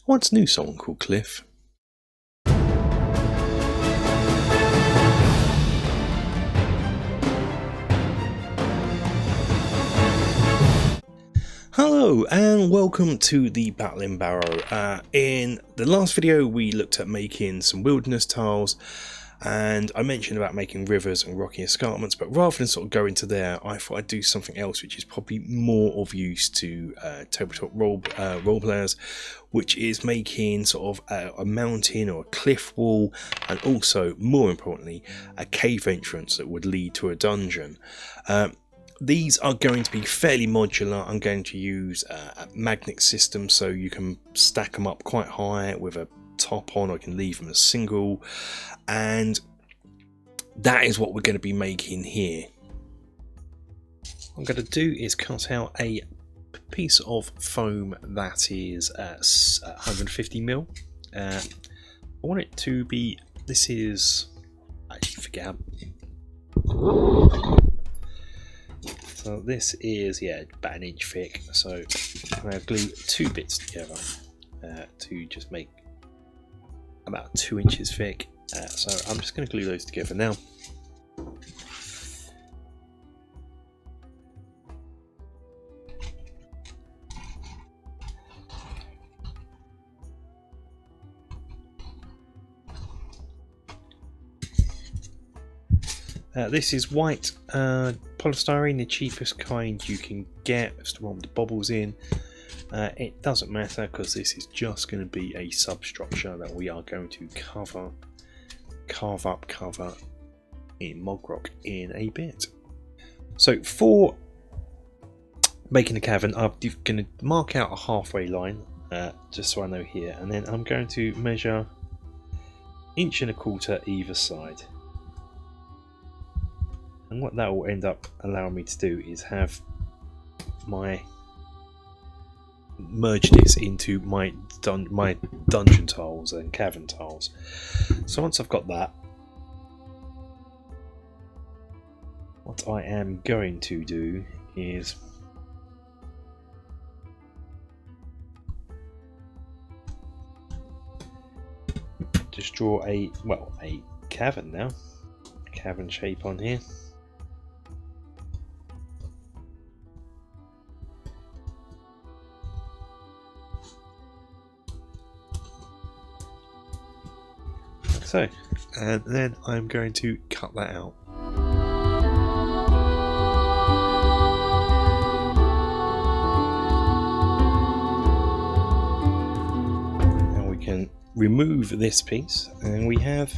What's a new song called Cliff? Hello and welcome to the Battling Barrow. In the last video we looked at making some wilderness tiles, and I mentioned about making rivers and rocky escarpments, but rather than sort of go into there, I thought I'd do something else which is probably more of use to tabletop role players, which is making sort of a mountain or a cliff wall, and also, more importantly, a cave entrance that would lead to a dungeon. These are going to be fairly modular. I'm going to use a magnet system, so you can stack them up quite high with a top on, or you can leave them as single, and that is what we're going to be making here. What I'm going to do is cut out a piece of foam that is 150mm. I want it to be, this is, I forget. So this is, about an inch thick, so I'm going to glue two bits together to just make about 2 inches thick. So I'm just going to glue those together now. This is white polystyrene, the cheapest kind you can get. It's the one with the bubbles in. It doesn't matter because this is just going to be a substructure that we are going to cover in Mogrock in a bit. So for making a cavern, I'm going to mark out a halfway line, just so I know here, and then I'm going to measure 1.25 inches either side. And what that will end up allowing me to do is have merge this into my dungeon tiles and cavern tiles. So once I've got that, what I am going to do is just draw a cavern now, cavern shape on here. So, and then I'm going to cut that out. And we can remove this piece, and we have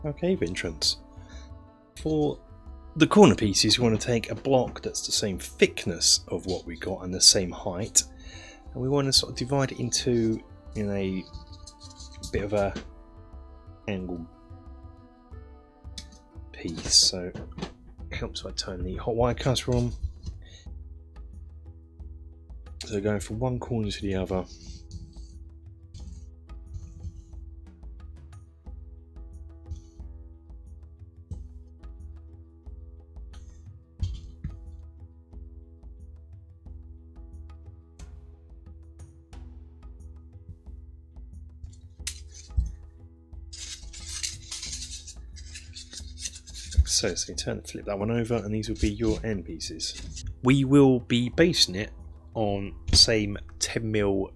our cave entrance. For the corner pieces, you want to take a block that's the same thickness of what we got and the same height, and we want to sort of divide it into a bit of a angle piece, so it helps if I turn the hot wire cutter on. So going from one corner to the other. So you flip that one over, and these will be your end pieces. We will be basing it on the same 10mm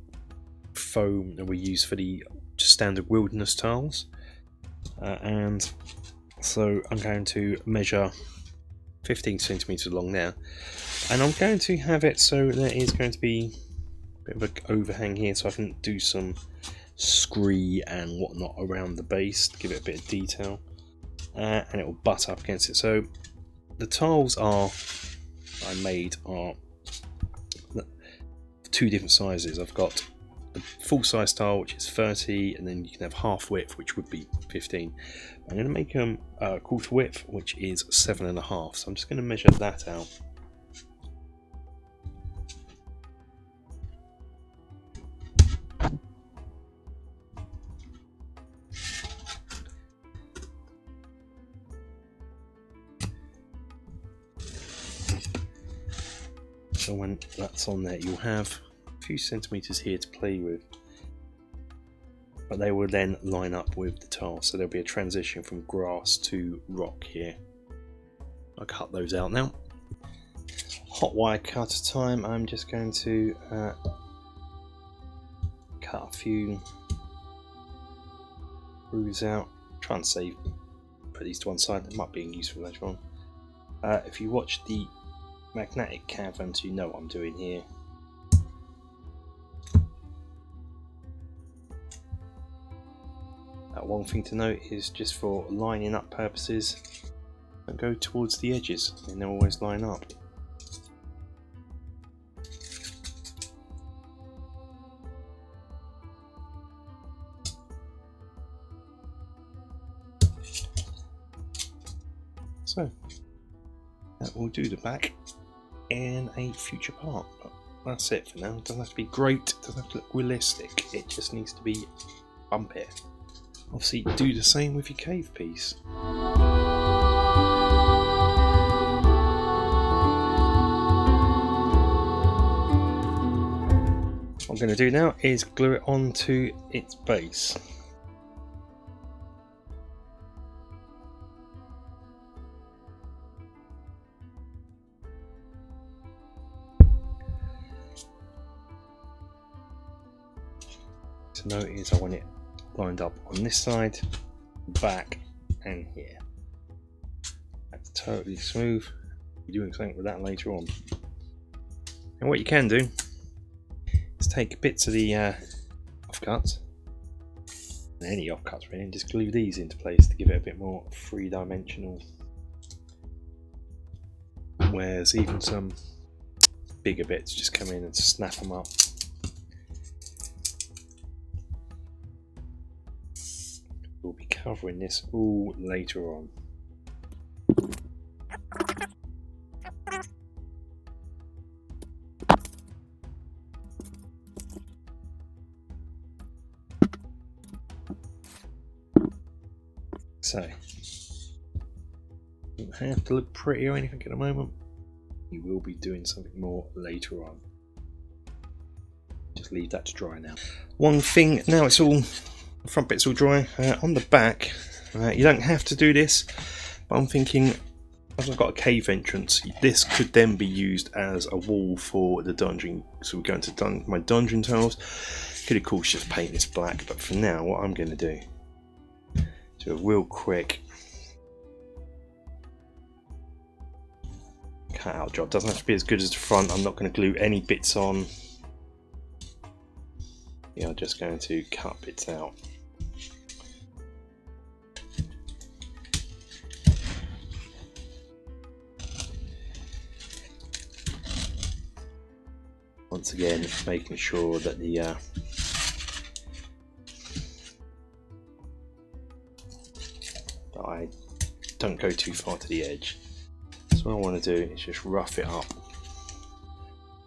foam that we use for the standard wilderness tiles, and so I'm going to measure 15cm along there, and I'm going to have it so there is going to be a bit of an overhang here, so I can do some scree and whatnot around the base to give it a bit of detail. And it will butt up against it. So the tiles I made are two different sizes. I've got the full size tile, which is 30, and then you can have half width, which would be 15. I'm going to make them quarter width, which is 7.5. So I'm just going to measure that out. So when that's on there, you'll have a few centimeters here to play with. but they will then line up with the tile, so there'll be a transition from grass to rock here. I'll cut those out now. Hot wire cutter time. I'm just going to cut a few grooves out. Try and save, put these to one side. They might be useful later on. If you watch the magnetic caverns, you know what I'm doing here. One thing to note is, just for lining up purposes, don't go towards the edges, and they'll always line up. So that will do the back in a future part. But that's it for now. It doesn't have to be great, it doesn't have to look realistic, it just needs to be bumpy. Obviously do the same with your cave piece. What I'm going to do now is glue it onto its base. To note is I want it lined up on this side, back, and here. That's totally smooth. We'll be doing something with that later on. And what you can do is take bits of the offcuts, any offcuts really, and just glue these into place to give it a bit more three-dimensional. Whereas even some bigger bits, just come in and snap them up. We'll be covering this all later on. So, don't have to look pretty or anything at the moment. You will be doing something more later on. Just leave that to dry now. One thing, now it's all, the front bit's all dry. On the back, you don't have to do this, but I'm thinking, as I've got a cave entrance, this could then be used as a wall for the dungeon. So we're going to my dungeon tiles. Could of course just paint this black, but for now, what I'm going to do a real quick cut out job. Doesn't have to be as good as the front. I'm not going to glue any bits on. Yeah, I'm just going to cut bits out. Once again, making sure that the I don't go too far to the edge. So what I want to do is just rough it up.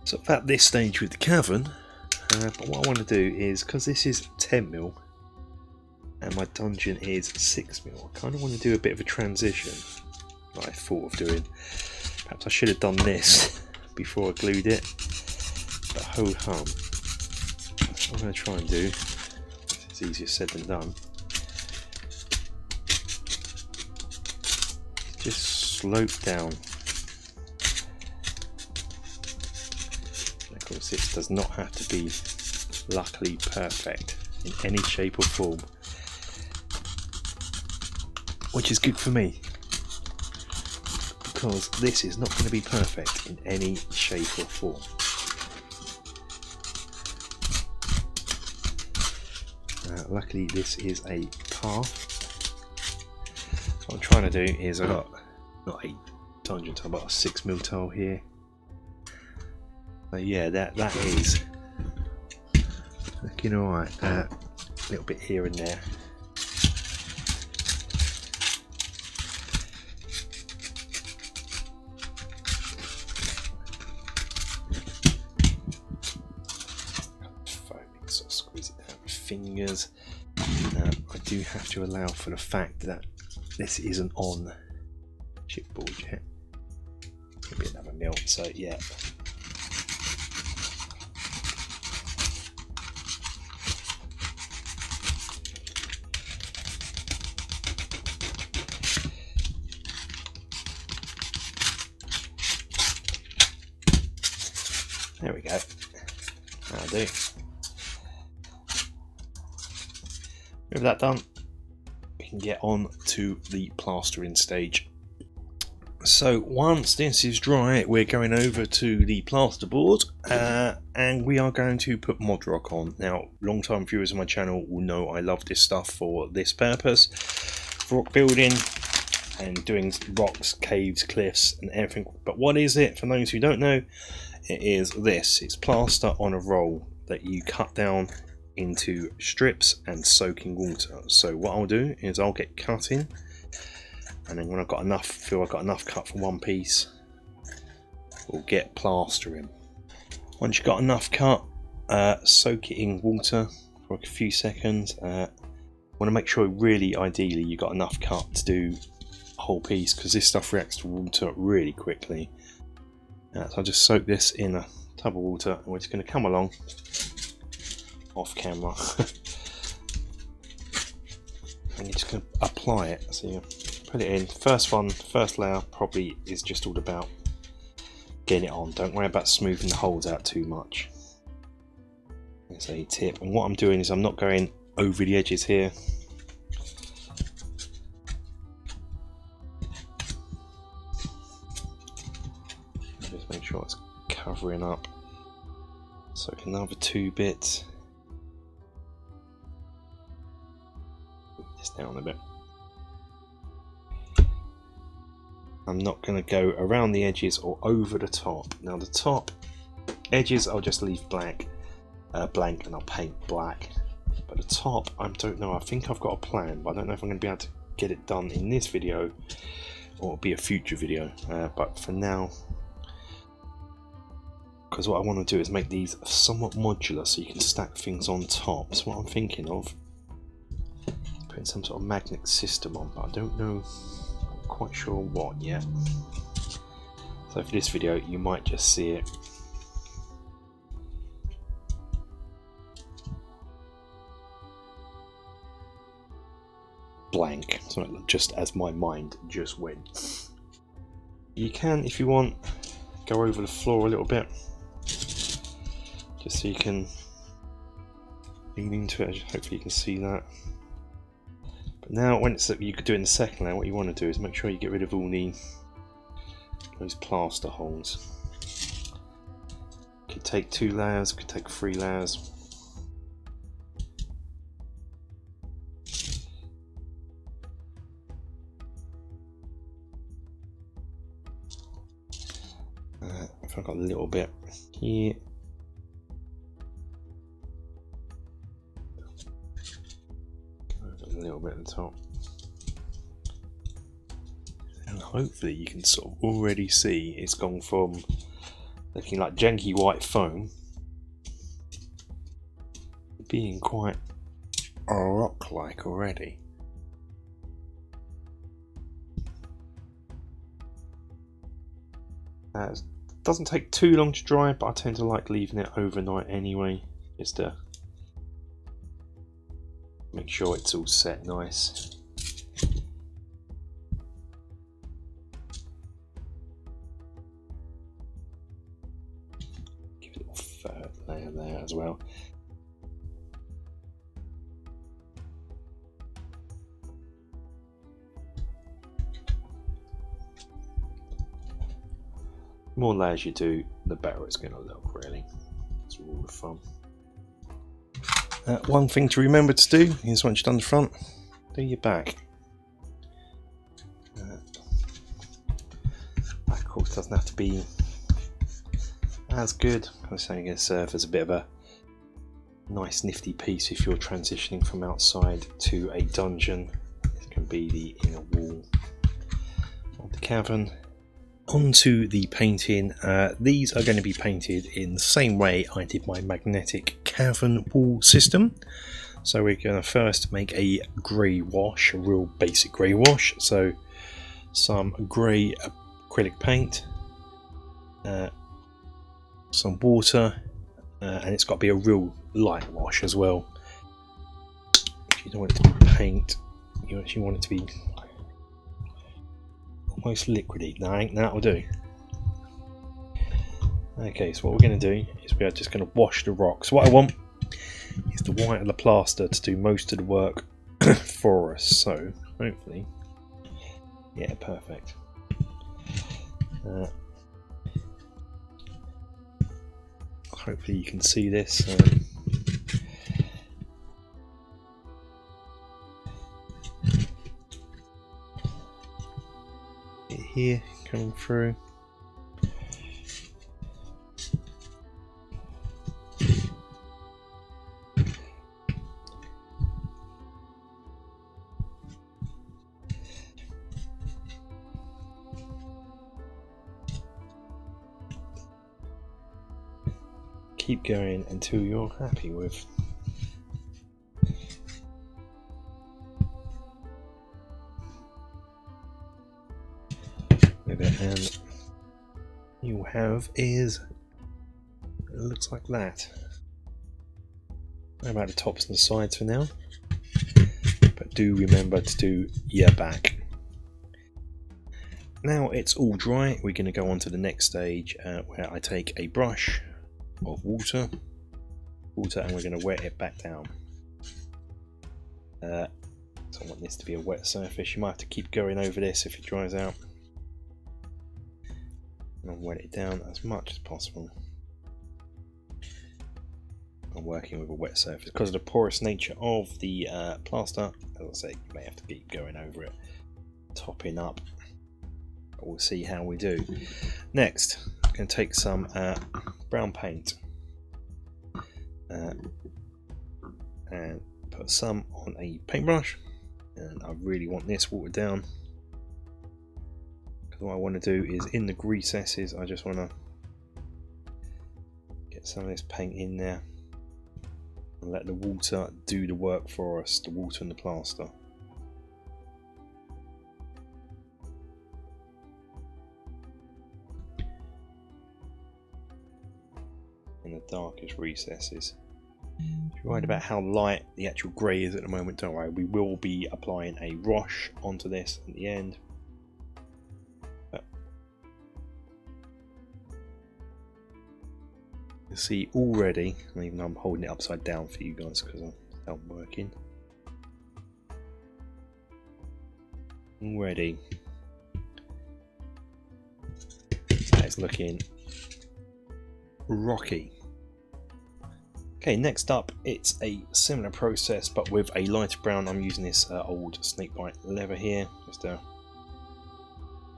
So at this stage with the cavern, but what I want to do is, because this is 10mm and my dungeon is 6mm, I kind of want to do a bit of a transition that I thought of doing. Perhaps I should have done this before I glued it, but ho hum. What I'm going to try and do, it's easier said than done, just slope down. And of course this does not have to be luckily perfect in any shape or form, which is good for me, because this is not going to be perfect in any shape or form. Luckily this is a path. What I'm trying to do is, I've got not a dungeon tile but a 6mm tile here. So yeah, that is looking alright. A little bit here and there. Foaming, sort of squeeze it down with fingers. I do have to allow for the fact that this isn't on chipboard yet. Could be another mil, so yeah. There we go. That'll do. With that done, we can get on to the plastering stage. So once this is dry, we're going over to the plasterboard and we are going to put mod rock on. Now, long-time viewers of my channel will know I love this stuff for this purpose, for rock building and doing rocks, caves, cliffs and everything. But what is it? For those who don't know, it is this. It's plaster on a roll that you cut down into strips and soak in water. So what I'll do is I'll get cutting, and then when I've got enough, feel I've got enough cut for one piece, we'll get plastering. Once you've got enough cut, soak it in water for a few seconds. Want to make sure, really ideally, you've got enough cut to do a whole piece, because this stuff reacts to water really quickly. So I'll just soak this in a tub of water, and we're just going to come along off camera and you're just going to apply it. So you put it in. First layer probably is just all about getting it on. Don't worry about smoothing the holes out too much. That's a tip. And what I'm doing is I'm not going over the edges here. Just make sure it's covering up. So another 2 bits. This down a bit. I'm not going to go around the edges or over the top. Now the top edges I'll just leave blank and I'll paint black. But the top, I don't know. I think I've got a plan, but I don't know if I'm going to be able to get it done in this video or it'll be a future video. But for now, because what I want to do is make these somewhat modular so you can stack things on top. So what I'm thinking of, putting some sort of magnet system on, but I don't know, I'm not quite sure what yet. So for this video you might just see it. Blank, so just as my mind just went. You can, if you want, go over the floor a little bit, just so you can lean into it. Hopefully you can see that. But now, when it's you could do it in the second layer, what you want to do is make sure you get rid of all those plaster holes. Could take 2 layers, could take 3 layers. If I've got a little bit here. A little bit at the top, and hopefully you can sort of already see it's gone from looking like janky white foam being quite rock-like already. It doesn't take too long to dry, but I tend to like leaving it overnight anyway, just to make sure it's all set nice. Give it a little third layer there as well. The more layers you do, the better it's going to look, really. It's all the fun. One thing to remember to do is once you've done the front, do your back. Back, of course, doesn't have to be as good. I was saying it serves as a bit of a nice nifty piece if you're transitioning from outside to a dungeon. It can be the inner wall of the cavern. Onto the painting. These are going to be painted in the same way I did my magnetic cavern wall system. So we're going to first make a grey wash, a real basic grey wash. So some grey acrylic paint, some water, and it's got to be a real light wash as well. You don't want it to be paint, you actually want it to be almost liquidy. That'll do. Okay, so what we're going to do is we are just going to wash the rocks. What I want is the white of the plaster to do most of the work for us. So hopefully, yeah, perfect. Hopefully you can see this. Here coming through. Keep going until you're happy with. With it, and you'll have is it looks like that. How about the tops and the sides for now? But do remember to do your back. Now it's all dry, we're going to go on to the next stage where I take a brush of water and we're going to wet it back down. So I want this to be a wet surface. You might have to keep going over this if it dries out. And I'll wet it down as much as possible. I'm working with a wet surface because of the porous nature of the plaster. As I say, you may have to keep going over it, topping up. But we'll see how we do. Next, I'm going to take some brown paint and put some on a paintbrush. And I really want this watered down. Because what I want to do is in the recesses, I just want to get some of this paint in there. And let the water do the work for us, the water and the plaster. In the darkest recesses. If you're worried about how light the actual grey is at the moment, don't worry, we will be applying a wash onto this at the end. But you see already, even though I'm holding it upside down for you guys because I'm not working. Already, it's looking rocky. Okay, next up it's a similar process but with a lighter brown. I'm using this old snakebite leather here just to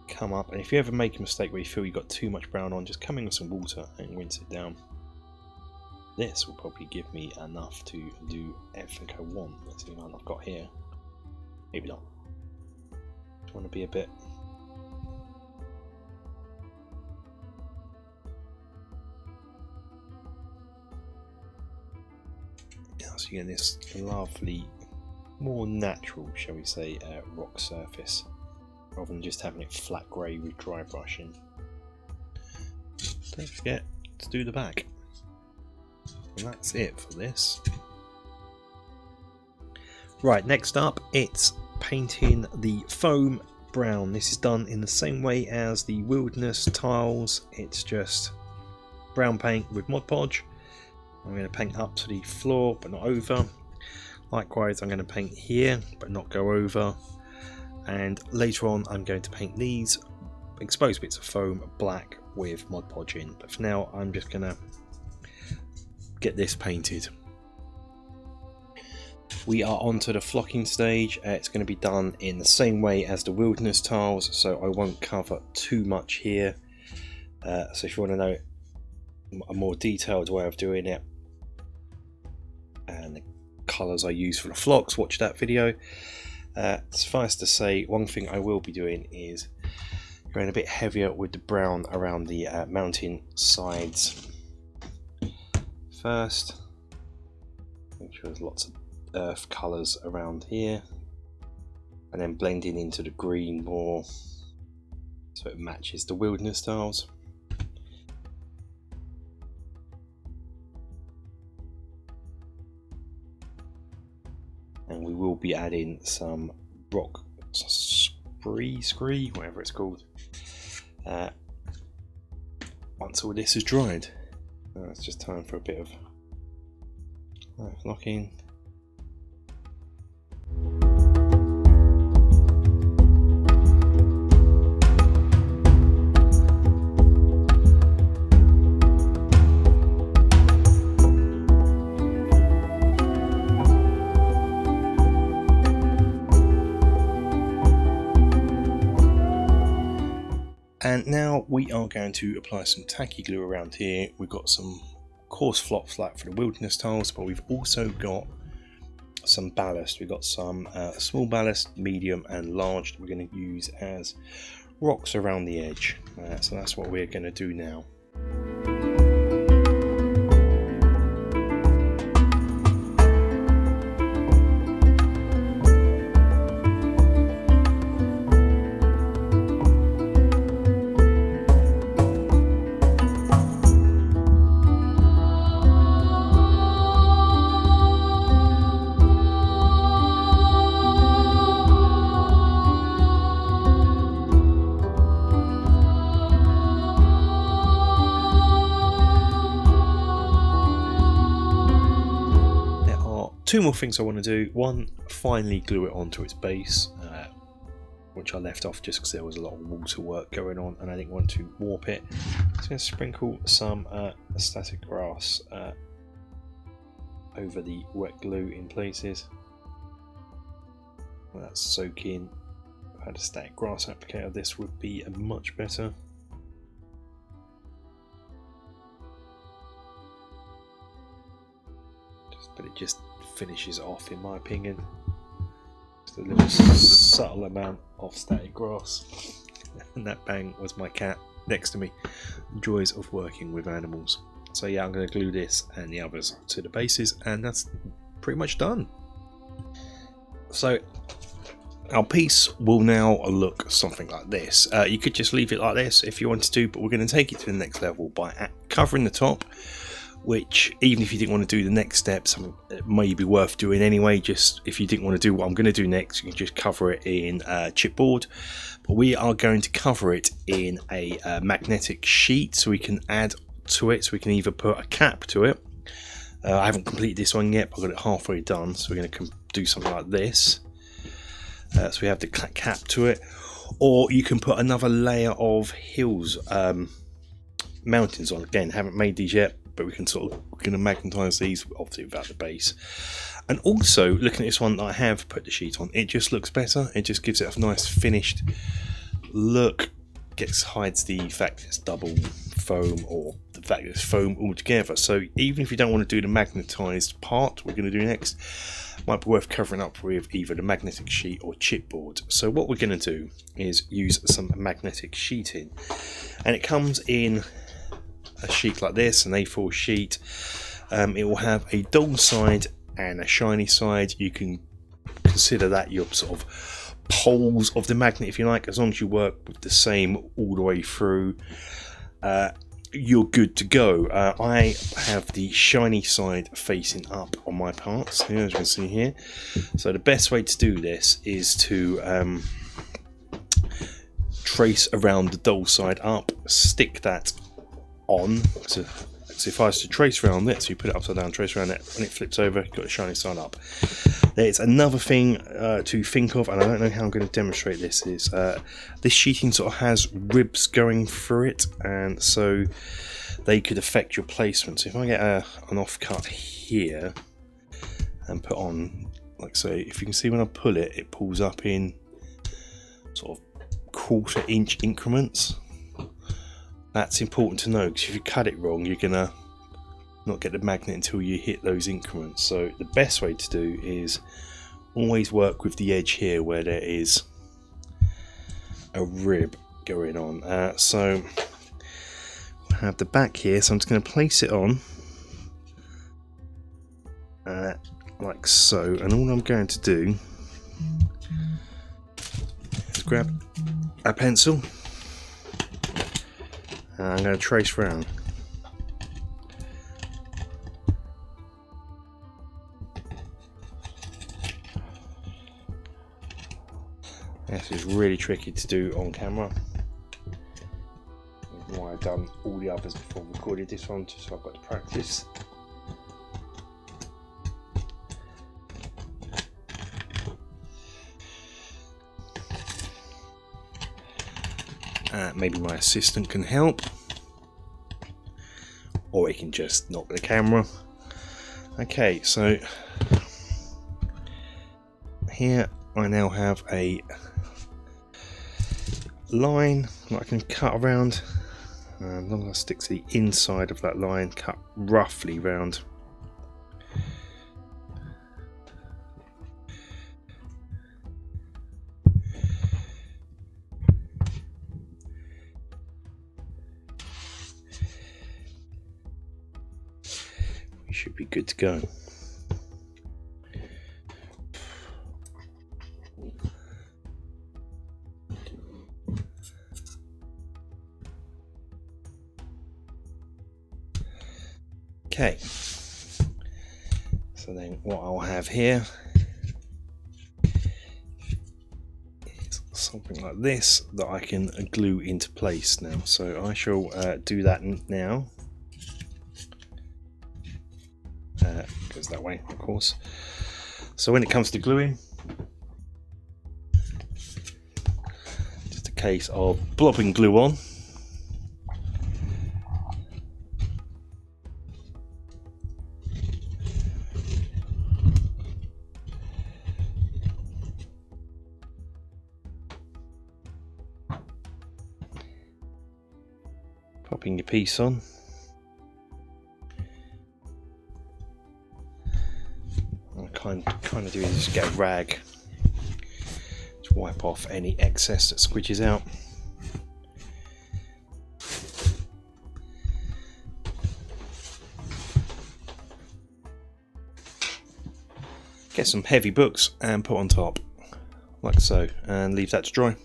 come up, and if you ever make a mistake where you feel you've got too much brown on, just come in with some water and rinse it down. This will probably give me enough to do everything I want. Let's see what I've got here. Maybe not. Just want to be a bit. So you get this lovely, more natural, shall we say, rock surface, rather than just having it flat grey with dry brushing. Don't forget to do the back. And that's it for this. Right, next up it's painting the foam brown. This is done in the same way as the wilderness tiles. It's just brown paint with Mod Podge. I'm going to paint up to the floor but not over. Likewise I'm going to paint here but not go over, and later on I'm going to paint these exposed bits of foam black with Mod Podge in, but for now I'm just going to get this painted. We are on to the flocking stage. It's going to be done in the same way as the wilderness tiles, so I won't cover too much here. So if you want to know a more detailed way of doing it and the colours I use for the flocks, watch that video. Suffice to say, one thing I will be doing is going a bit heavier with the brown around the mountain sides first. Make sure there's lots of earth colours around here, and then blending into the green more so it matches the wilderness tiles. And we will be adding some rock scree, whatever it's called, once all this is dried. Now it's just time for a bit of locking. And now we are going to apply some tacky glue around here. We've got some coarse flops like for the wilderness tiles, but we've also got some ballast. We've got some small ballast, medium and large that we're going to use as rocks around the edge. So that's what we're going to do now. Two more things I want to do. One, finally glue it onto its base, which I left off just because there was a lot of water work going on and I didn't want to warp it. So I'm going to sprinkle some static grass over the wet glue in places. Well, that's soaking. If I had a static grass applicator, this would be much better. But it just finishes off, in my opinion. Just a little subtle amount of static grass. And that bang was my cat next to me. The joys of working with animals. So yeah, I'm going to glue this and the others to the bases, and that's pretty much done. So our piece will now look something like this. You could just leave it like this if you wanted to, but we're going to take it to the next level by covering the top, which even if you didn't want to do the next steps, it may be worth doing anyway. Just if you didn't want to do what I'm going to do next, you can just cover it in chipboard. But we are going to cover it in a magnetic sheet, so we can add to it. So we can either put a cap to it. I haven't completed this one yet, but I've got it halfway done. So we're going to do something like this. So we have the cap to it, or you can put another layer of hills, mountains on. Again, haven't made these yet, but we're going to magnetize these, obviously without the base. And also, looking at this one that I have put the sheet on, it just looks better. It just gives it a nice finished look. Hides the fact it's double foam, or the fact that it's foam altogether. So even if you don't want to do the magnetized part we're going to do next, might be worth covering up with either the magnetic sheet or chipboard. So what we're going to do is use some magnetic sheeting, and it comes in a sheet like this, an A4 sheet. It will have a dull side and a shiny side. You can consider that your sort of poles of the magnet, if you like. As long as you work with the same all the way through, you're good to go. I have the shiny side facing up on my parts here, as you can see here. So the best way to do this is to trace around the dull side up, stick that on. So if I was to trace around it, so you put it upside down, trace around it, when it flips over, you've got the shiny side up. There's another thing to think of, and I don't know how I'm going to demonstrate this, is this sheeting sort of has ribs going through it, and so they could affect your placement. So if I get an offcut here and put on, like so, if you can see when I pull it, it pulls up in sort of 1/4 inch increments. That's important to know, because if you cut it wrong, you're gonna not get the magnet until you hit those increments. So the best way to do is always work with the edge here where there is a rib going on. So I have the back here, so I'm just going to place it on like so, and all I'm going to do is grab a pencil. I'm going to trace round. This is really tricky to do on camera. Wide done all the others before I recorded this one, just so I've got to practice. Maybe my assistant can help, or he can just knock the camera. Okay, so here I now have a line that I can cut around. As long as I stick to the inside of that line, cut roughly round. We should be good to go. Okay, so then what I'll have here is something like this that I can glue into place now. So I shall do that now. Goes that way, of course. So when it comes to gluing, just a case of blobbing glue on. Popping your piece on. What I kind of do is just get a rag to wipe off any excess that squidges out. Get some heavy books and put on top, like so, and leave that to dry.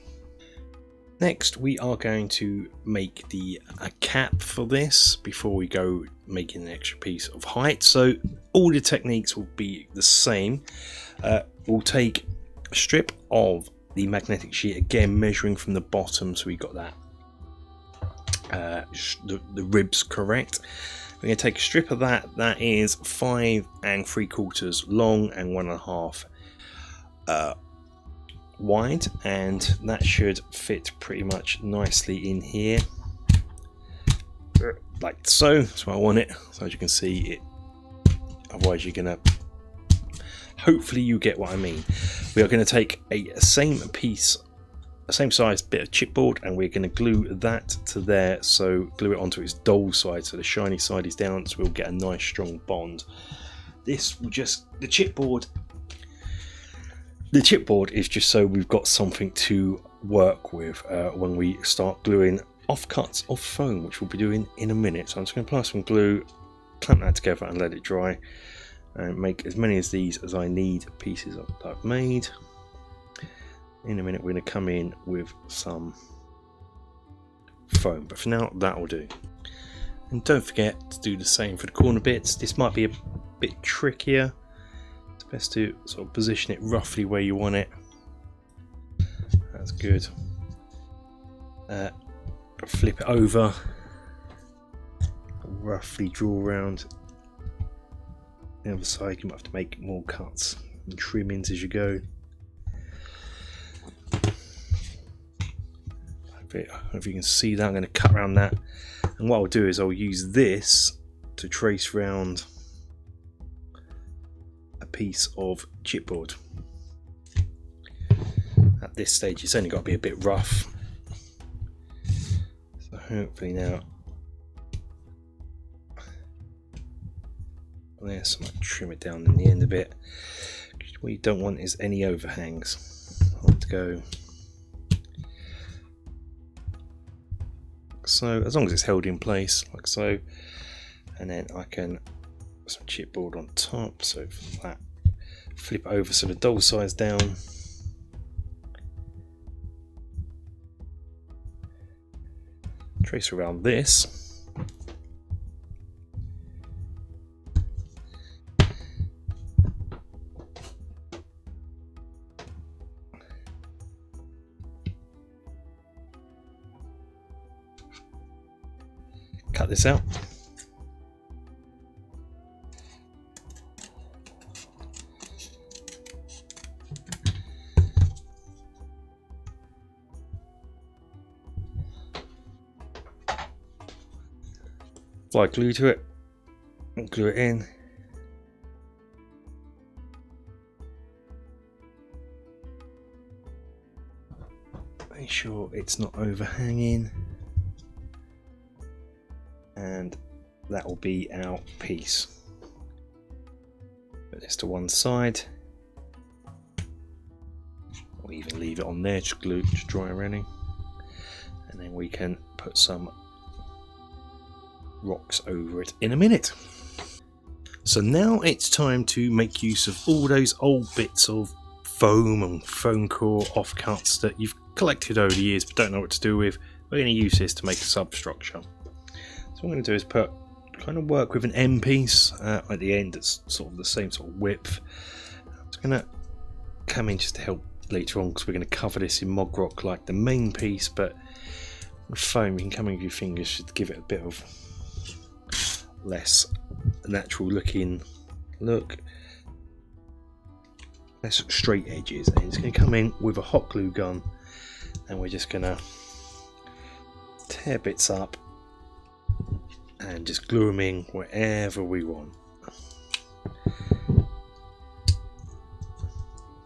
Next, we are going to make a cap for this before we go making an extra piece of height. So all the techniques will be the same. We'll take a strip of the magnetic sheet, again measuring from the bottom, so we got that the ribs correct. We're going to take a strip of that. That is 5 3/4 long and 1.5 wide, and that should fit pretty much nicely in here, like so. That's why I want it. So as you can see, it. Otherwise, you're gonna. Hopefully, you get what I mean. We are going to take a same size bit of chipboard, and we're going to glue that to there. So glue it onto its dull side, so the shiny side is down. So we'll get a nice strong bond. This will just the chipboard. The chipboard is just so we've got something to work with when we start gluing offcuts of foam, which we'll be doing in a minute. So I'm just going to apply some glue, clamp that together and let it dry, and make as many of these as I need pieces that I've made. In a minute we're going to come in with some foam, but for now that will do. And don't forget to do the same for the corner bits. This might be a bit trickier. Best to sort of position it roughly where you want it. That's good. Flip it over. Roughly draw around the other side. You might have to make more cuts and trimmings as you go. If you can see that, I'm going to cut around that. And what I'll do is I'll use this to trace round piece of chipboard. At this stage it's only got to be a bit rough, so hopefully now this I might trim it down in the end a bit. What you don't want is any overhangs. I want to go so, as long as it's held in place like so, and then I can some chipboard on top, so that flip it over so the dull side's down. Trace around this. cut this out. Apply glue to it, and glue it in. Make sure it's not overhanging, and that will be our piece. Put this to one side, or even leave it on there, just glue, just dry running, and then we can put some rocks over it in a minute. So now it's time to make use of all those old bits of foam and foam core offcuts that you've collected over the years but don't know what to do with. We're going to use this to make a substructure. So what I'm going to do is kind of work with an M piece at the end that's sort of the same sort of width. I'm just going to come in just to help later on, because we're going to cover this in mod rock like the main piece, but with foam you can come in with your fingers to give it a bit of less natural looking look, less straight edges, and it's going to come in with a hot glue gun, and we're just going to tear bits up and just glue them in wherever we want.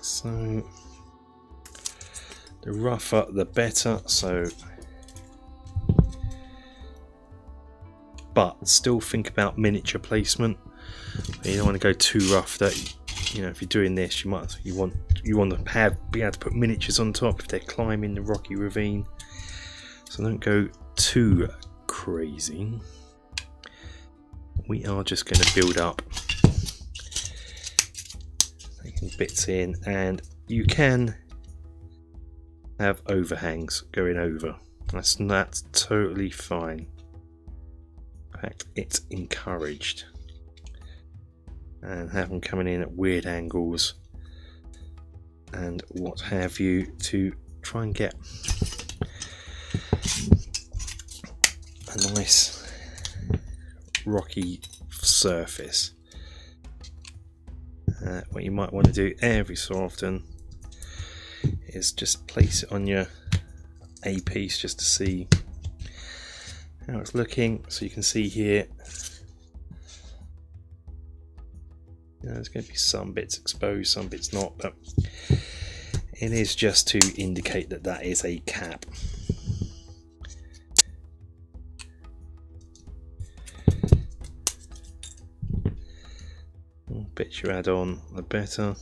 So the rougher the better, but still think about miniature placement. You don't want to go too rough that, you know, if you're doing this, you want to be able to put miniatures on top if they're climbing the rocky ravine. So don't go too crazy. We are just going to build up, taking bits in, and you can have overhangs going over. That's totally fine. In fact, it's encouraged. And have them coming in at weird angles and what have you to try and get a nice rocky surface. What you might want to do every so often is just place it on your A piece just to see how it's looking. So you can see here, you know, there's going to be some bits exposed, some bits not, but it is just to indicate that that is a cap. The bits you add on, the better.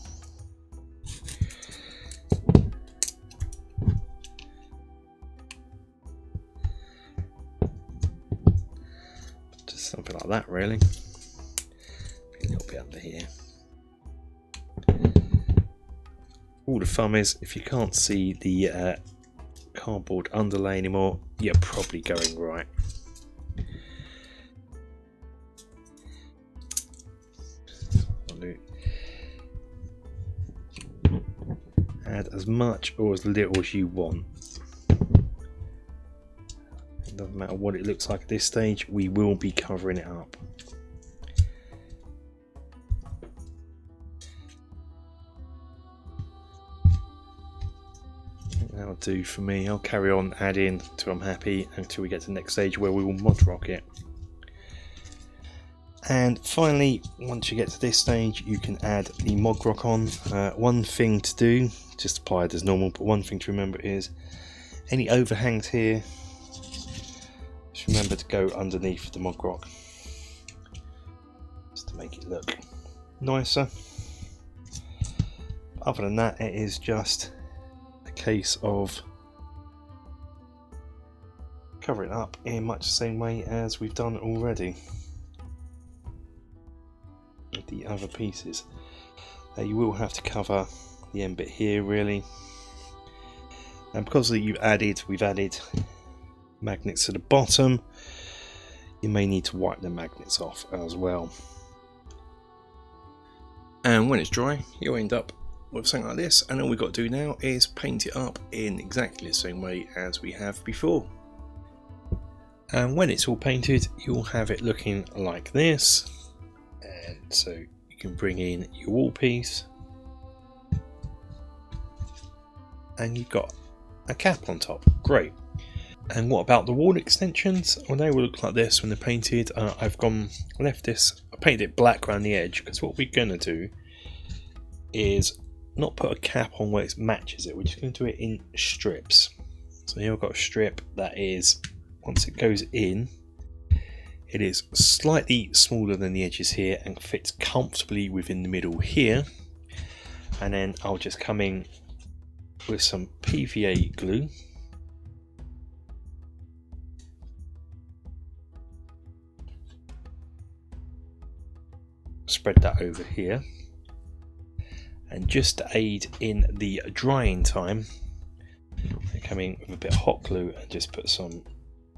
Just something like that, really. A little bit under here. All the fun is, if you can't see the cardboard underlay anymore, you're probably going right. Add as much or as little as you want. It doesn't matter what it looks like at this stage, we will be covering it up. That'll do for me. I'll carry on adding till I'm happy, until we get to the next stage where we will mod rock it. And finally, once you get to this stage, you can add the mod rock on. One thing to do, just apply it as normal, but one thing to remember is any overhangs here, just remember to go underneath the mod rock, just to make it look nicer. Other than that, it is just a case of covering it up in much the same way as we've done already with the other pieces. You will have to cover the end bit here, really, and because we've added magnets to the bottom, you may need to wipe the magnets off as well. And when it's dry, you'll end up with something like this, and all we've got to do now is paint it up in exactly the same way as we have before. And when it's all painted, you'll have it looking like this. And so you can bring in your wall piece, and you've got a cap on top. Great. And what about the wall extensions? Well, they will look like this when they're painted. I painted it black around the edge, because what we're going to do is not put a cap on where it matches it. We're just going to do it in strips. So here I've got a strip that is, once it goes in, it is slightly smaller than the edges here and fits comfortably within the middle here. And then I'll just come in with some PVA glue. Spread that over here, and just to aid in the drying time, I come in with a bit of hot glue and just put some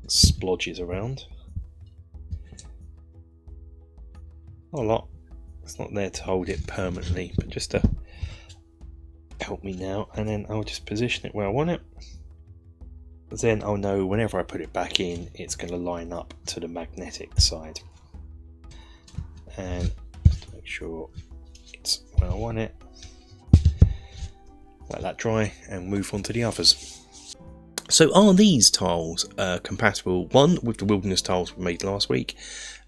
splodges around. Not a lot, it's not there to hold it permanently, but just to help me now. And then I'll just position it where I want it. Then I'll know whenever I put it back in, it's going to line up to the magnetic side. And make sure it's where I want it, let that dry and move on to the others. So are these tiles compatible, one, with the wilderness tiles we made last week,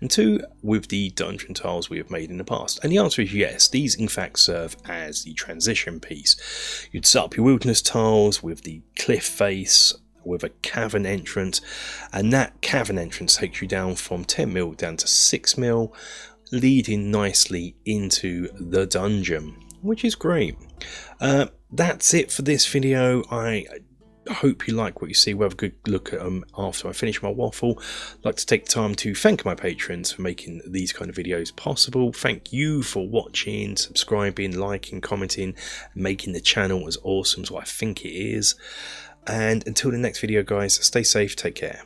and two, with the dungeon tiles we have made in the past? And the answer is yes. These in fact serve as the transition piece. You'd set up your wilderness tiles with the cliff face, with a cavern entrance, and that cavern entrance takes you down from 10mm down to 6mm, leading nicely into the dungeon, which is great. That's it for this video. I hope you like what you see. We'll have a good look at them after I finish my waffle. I'd like to take time to thank my patrons for making these kind of videos possible. Thank you for watching, subscribing, liking, commenting, making the channel as awesome as what I think it is. And until the next video, guys, stay safe, take care.